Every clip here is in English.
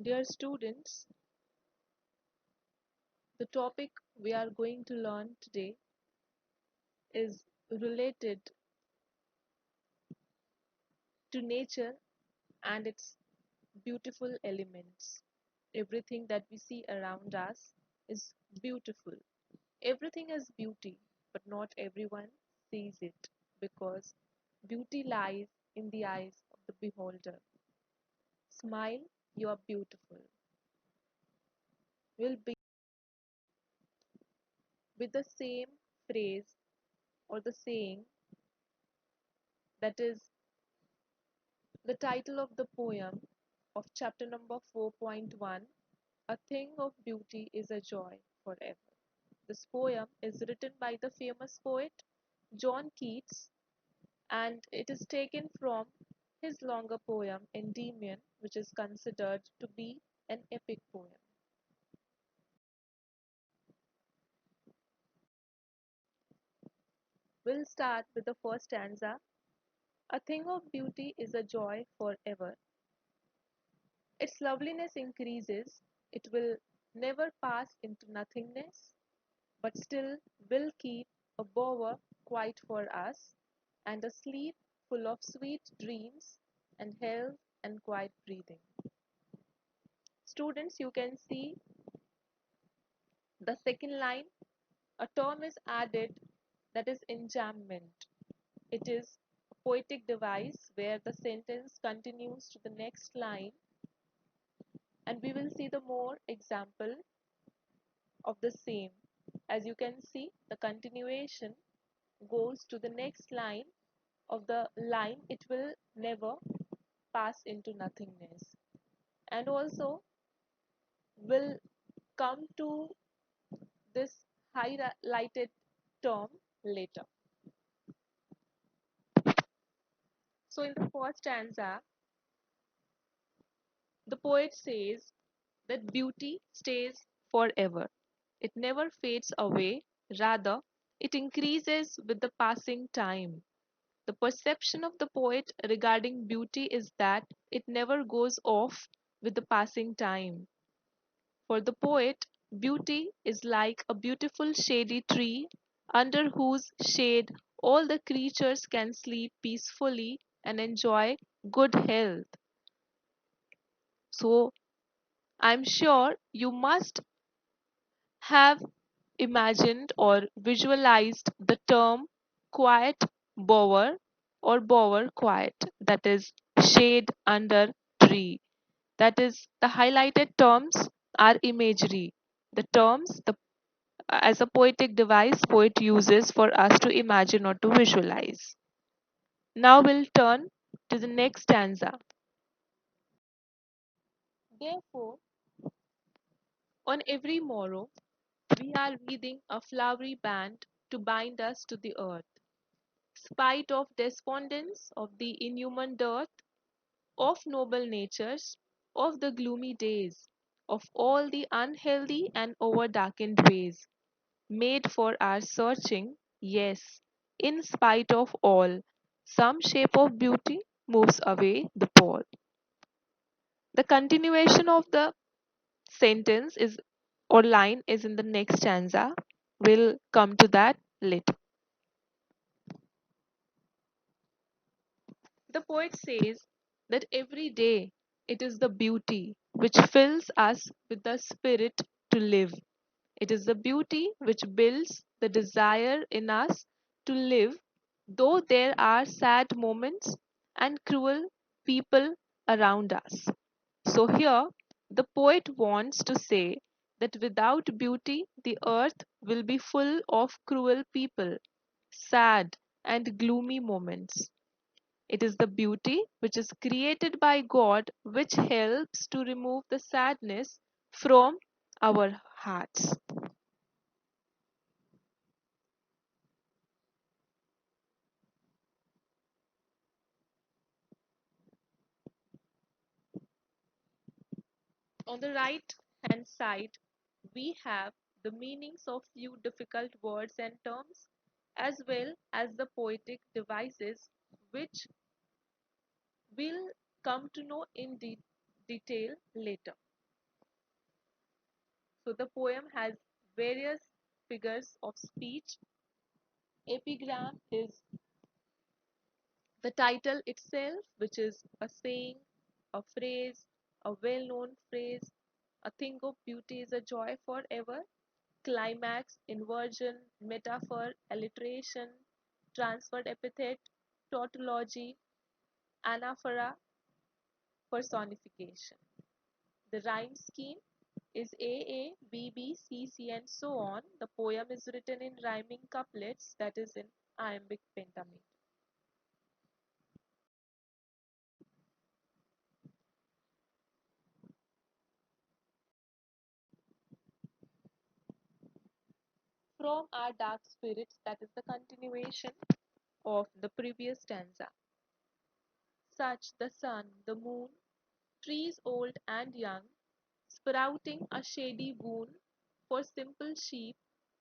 Dear students, the topic we are going to learn today is related to nature and its beautiful elements. Everything that we see around us is beautiful. Everything is beauty, but not everyone sees it because beauty lies in the eyes of the beholder. Smile, you are beautiful. Will be with the same phrase or the saying that is the title of the poem of chapter number 4.1, A Thing of Beauty is a Joy Forever. This poem is written by the famous poet John Keats and it is taken from his longer poem Endymion, which is considered to be an epic poem. We'll start with the first stanza. A thing of beauty is a joy forever. Its loveliness increases, it will never pass into nothingness, but still will keep a bower quiet for us, and a sleep full of sweet dreams and health and quiet breathing. Students, you can see the second line, a term is added that is enjambment. It is a poetic device where the sentence continues to the next line, and we will see the more example of the same. As you can see, the continuation goes to the next line of the line, it will never pass into nothingness. And also will come to this highlighted term later. So in the first stanza, the poet says that beauty stays forever. It never fades away, rather, it increases with the passing time. The perception of the poet regarding beauty is that it never goes off with the passing time. For the poet, beauty is like a beautiful shady tree under whose shade all the creatures can sleep peacefully and enjoy good health. So, I'm sure you must have imagined or visualized the term quiet bower or bower quiet, that is shade under tree. That is the highlighted terms are imagery. The terms the as a poetic device poet uses for us to imagine or to visualize. Now we'll turn to the next stanza. Therefore, on every morrow, we are weaving a flowery band to bind us to the earth. Spite of despondence, of the inhuman dearth, of noble natures, of the gloomy days, of all the unhealthy and over darkened ways, made for our searching, yes, in spite of all, some shape of beauty moves away the pall. The continuation of the sentence is or line is in the next stanza. We'll come to that later. The poet says that every day it is the beauty which fills us with the spirit to live. It is the beauty which builds the desire in us to live, though there are sad moments and cruel people around us. So, here the poet wants to say that without beauty, the earth will be full of cruel people, sad and gloomy moments. It is the beauty which is created by God which helps to remove the sadness from our hearts. On the right hand side, we have the meanings of few difficult words and terms as well as the poetic devices which we'll come to know in detail later. So the poem has various figures of speech. Epigram is the title itself, which is a saying, a phrase, a well known phrase. A thing of beauty is a joy forever. Climax, inversion, metaphor, alliteration, transferred epithet, tautology, anaphora, personification. The rhyme scheme is A, B, B, C, C, and so on. The poem is written in rhyming couplets, that is in iambic pentameter. From our dark spirits, that is the continuation of the previous stanza. Such the sun, the moon, trees old and young, sprouting a shady boon for simple sheep,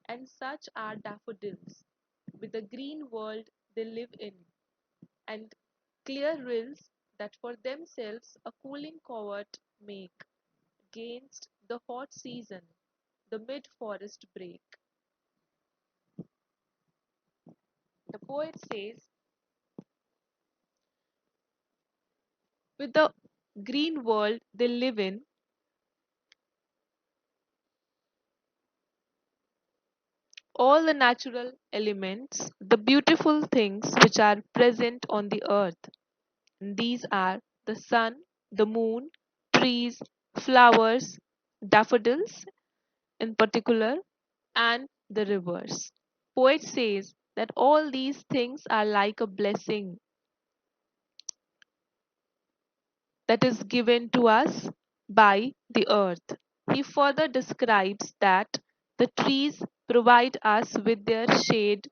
and such are daffodils, with the green world they live in, and clear rills that for themselves a cooling covert make against the hot season, the mid forest break. The poet says, with the green world they live in, all the natural elements, the beautiful things which are present on the earth. And these are the sun, the moon, trees, flowers, daffodils in particular, and the rivers. Poet says that all these things are like a blessing that is given to us by the earth. He further describes that the trees provide us with their shade,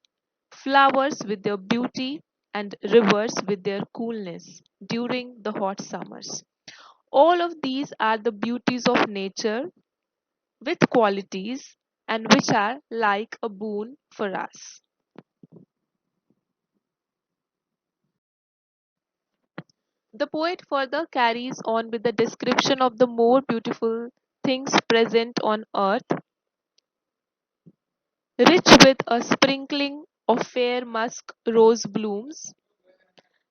flowers with their beauty, and rivers with their coolness during the hot summers. All of these are the beauties of nature with qualities and which are like a boon for us. The poet further carries on with the description of the more beautiful things present on earth, rich with a sprinkling of fair musk rose blooms,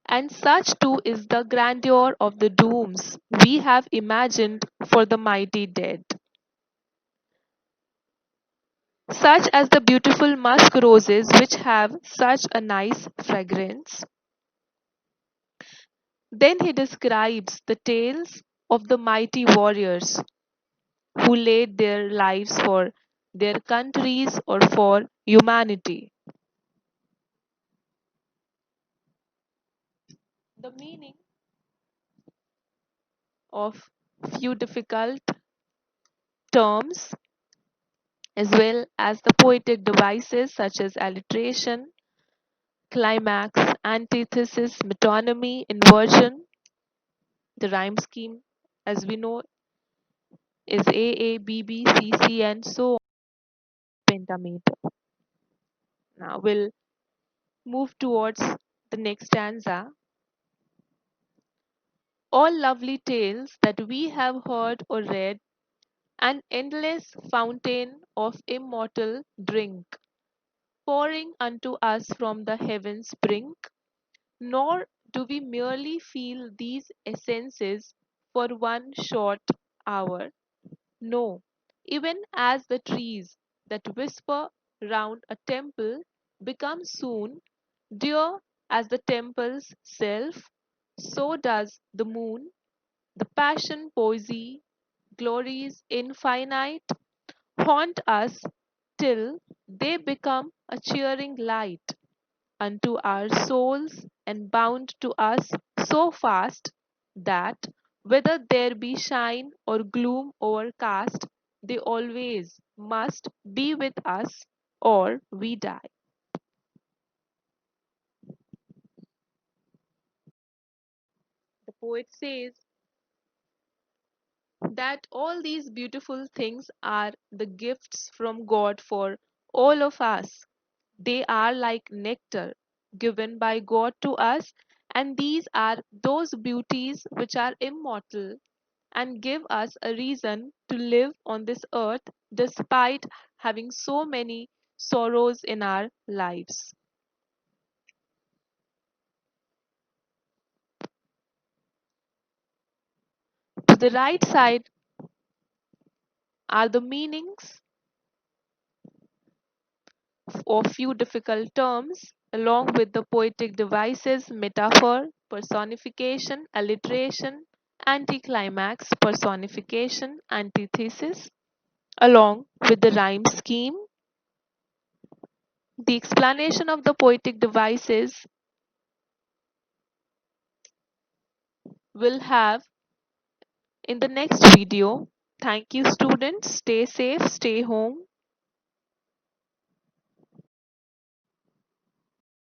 and such too is the grandeur of the dooms we have imagined for the mighty dead, such as the beautiful musk roses which have such a nice fragrance. Then he describes the tales of the mighty warriors who laid their lives for their countries or for humanity. The meaning of few difficult terms as well as the poetic devices such as alliteration, climax, antithesis, metonymy, inversion. The rhyme scheme, as we know, is A, B, B, C, C, and so on, pentameter. Now we'll move towards the next stanza. All lovely tales that we have heard or read, an endless fountain of immortal drink, pouring unto us from the heaven's brink. Nor do we merely feel these essences for one short hour. No, even as the trees that whisper round a temple become soon dear as the temple's self, so does the moon, the passion poesy, glories infinite, haunt us till they become a cheering light unto our souls and bound to us so fast that whether there be shine or gloom overcast, they always must be with us or we die. The poet says that all these beautiful things are the gifts from God for all of us. They are like nectar given by God to us, and these are those beauties which are immortal and give us a reason to live on this earth despite having so many sorrows in our lives. To the right side are the meanings of few difficult terms, along with the poetic devices, metaphor, personification, alliteration, anticlimax, personification, antithesis, along with the rhyme scheme. The explanation of the poetic devices will have in the next video. Thank you, students. Stay safe, stay home.